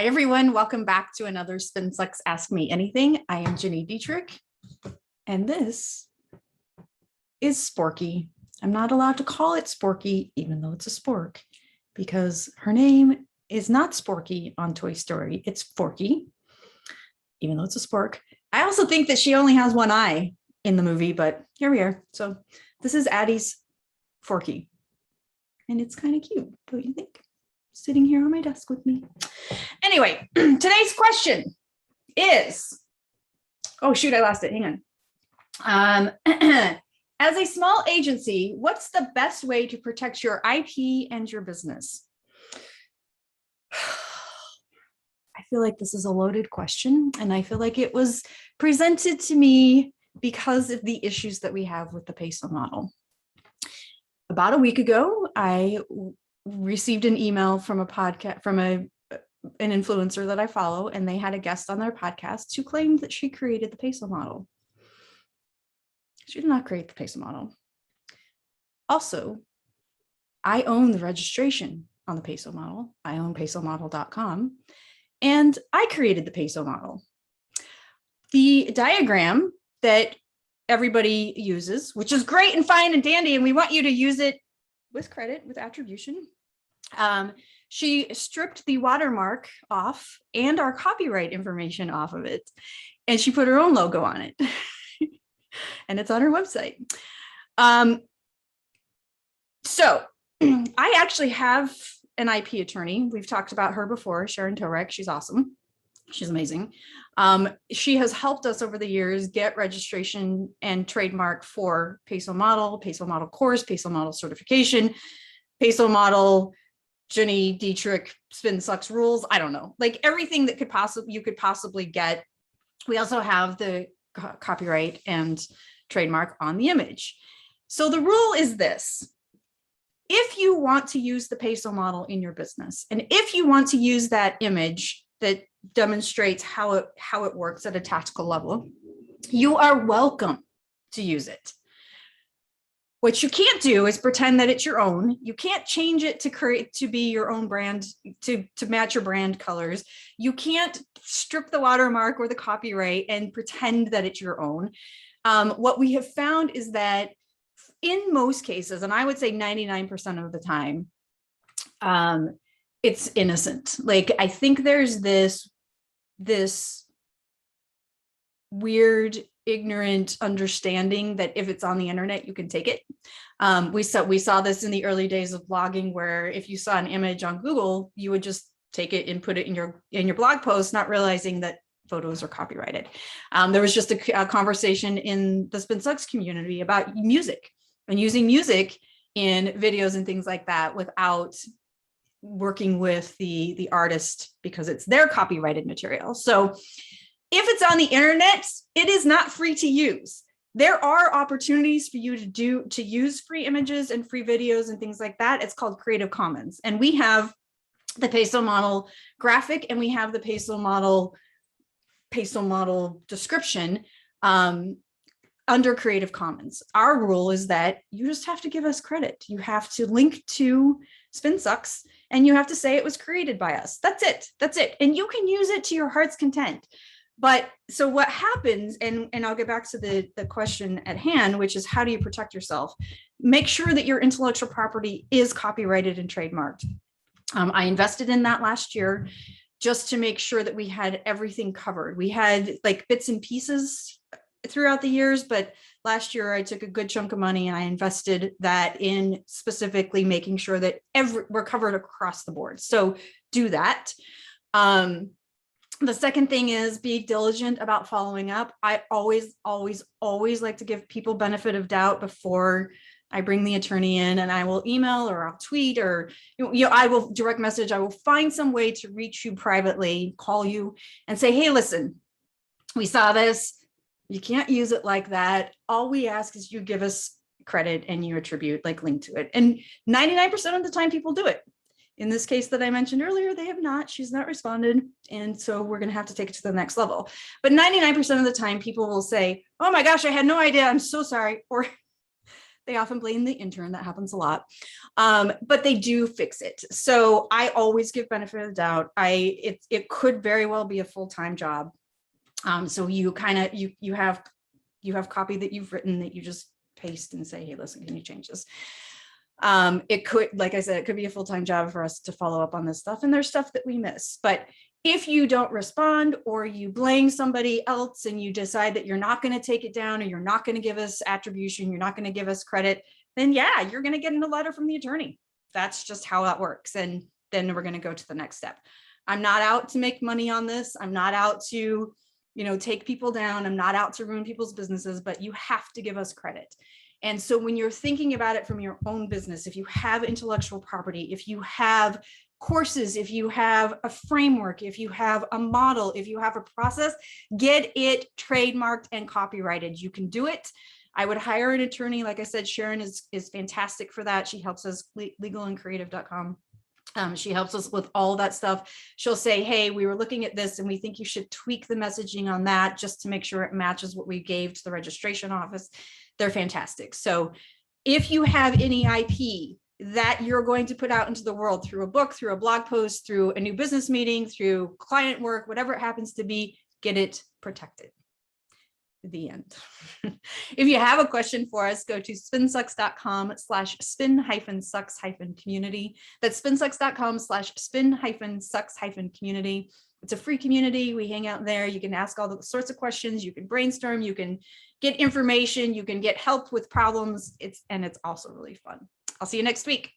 Hi, everyone. Welcome back to another Spin Sucks Ask Me Anything. I am Gini Dietrich, and this is Sporky. I'm not allowed to call it Sporky, even though it's a spork, because her name is not Sporky on Toy Story. It's Forky, even though it's a spork. I also think that she only has one eye in the movie, but here we are. So this is Addie's Forky, and it's kind of cute, don't you think? Sitting here on my desk with me. Anyway, today's question is, oh shoot, I lost it. Hang on. As a small agency, what's the best way to protect your IP and your business? I feel like this is a loaded question, and I feel like it was presented to me because of the issues that we have with the peso model. About a week ago, I received an email from a podcast from an influencer that I follow, and they had a guest on their podcast who claimed that she created the peso model. She did not create the peso model. Also, I own the registration on the peso model. I own pesomodel.com, and I created the peso model. The diagram that everybody uses, which is great and fine and dandy, and we want you to use it with credit, with attribution. She stripped the watermark off and our copyright information off of it, and she put her own logo on it. And it's on her website. So I actually have an IP attorney. We've talked about her before, Sharon Torek. She's awesome. She's amazing. She has helped us over the years get registration and trademark for peso model course, peso model certification, peso model, Gini Dietrich, Spin Sucks rules. I don't know, like everything that you could possibly get. We also have the copyright and trademark on the image. So the rule is this: if you want to use the peso model in your business, and if you want to use that image that demonstrates how it works at a tactical level, you are welcome to use it. What you can't do is pretend that it's your own. You can't change it to be your own brand, to match your brand colors. You can't strip the watermark or the copyright and pretend that it's your own. What we have found is that in most cases, and I would say 99% of the time, it's innocent. Like, I think there's this weird, ignorant understanding that if it's on the internet, you can take it. We saw this in the early days of blogging, where if you saw an image on Google, you would just take it and put it in your blog post, not realizing that photos are copyrighted. There was just a conversation in the Spin Sucks community about music and using music in videos and things like that without working with the artist because it's their copyrighted material. So if it's on the internet, it is not free to use. There are opportunities for you to use free images and free videos and things like that. It's called Creative Commons. And we have the peso model graphic, and we have the peso model description under Creative Commons. Our rule is that you just have to give us credit. You have to link to Spin Sucks, and you have to say it was created by us. That's it. And you can use it to your heart's content. But so what happens, and I'll get back to the question at hand, which is how do you protect yourself? Make sure that your intellectual property is copyrighted and trademarked. I invested in that last year just to make sure that we had everything covered. We had like bits and pieces throughout the years, but last year I took a good chunk of money and I invested that in specifically making sure that we're covered across the board. So do that. The second thing is be diligent about following up. I always like to give people benefit of doubt before I bring the attorney in, and I will email or I'll tweet or I will direct message. I will find some way to reach you privately, call you and say, hey, listen, we saw this. You can't use it like that. All we ask is you give us credit and you attribute, like, link to it. And 99% of the time people do it. In this case that I mentioned earlier, they have not. She's not responded. And so we're going to have to take it to the next level. But 99% of the time people will say, oh my gosh, I had no idea. I'm so sorry. Or They often blame the intern. That happens a lot. But they do fix it. So I always give benefit of the doubt. It could very well be a full-time job. So you kind of, you have copy that you've written that you just paste and say, hey, listen, can you change this? It could, like I said, it could be a full-time job for us to follow up on this stuff. And there's stuff that we miss. But if you don't respond, or you blame somebody else and you decide that you're not going to take it down, or you're not going to give us attribution, you're not going to give us credit, then yeah, you're going to get a letter from the attorney. That's just how that works. And then we're going to go to the next step. I'm not out to make money on this. I'm not out to, take people down. I'm not out to ruin people's businesses, but you have to give us credit. And so when you're thinking about it from your own business, if you have intellectual property, if you have courses, if you have a framework, if you have a model, if you have a process, get it trademarked and copyrighted. You can do it. I would hire an attorney. Like I said, Sharon is fantastic for that. She helps us, legalandcreative.com. She helps us with all that stuff. She'll say, hey, we were looking at this and we think you should tweak the messaging on that just to make sure it matches what we gave to the registration office. They're fantastic. So if you have any IP that you're going to put out into the world through a book, through a blog post, through a new business meeting, through client work, whatever it happens to be, get it protected. The end. If you have a question for us, go to spinsucks.com/spin-sucks-community. That's spinsucks.com/spin-sucks-community. It's a free community. We hang out there. You can ask all the sorts of questions. You can brainstorm. You can get information. You can get help with problems. It's also really fun. I'll see you next week.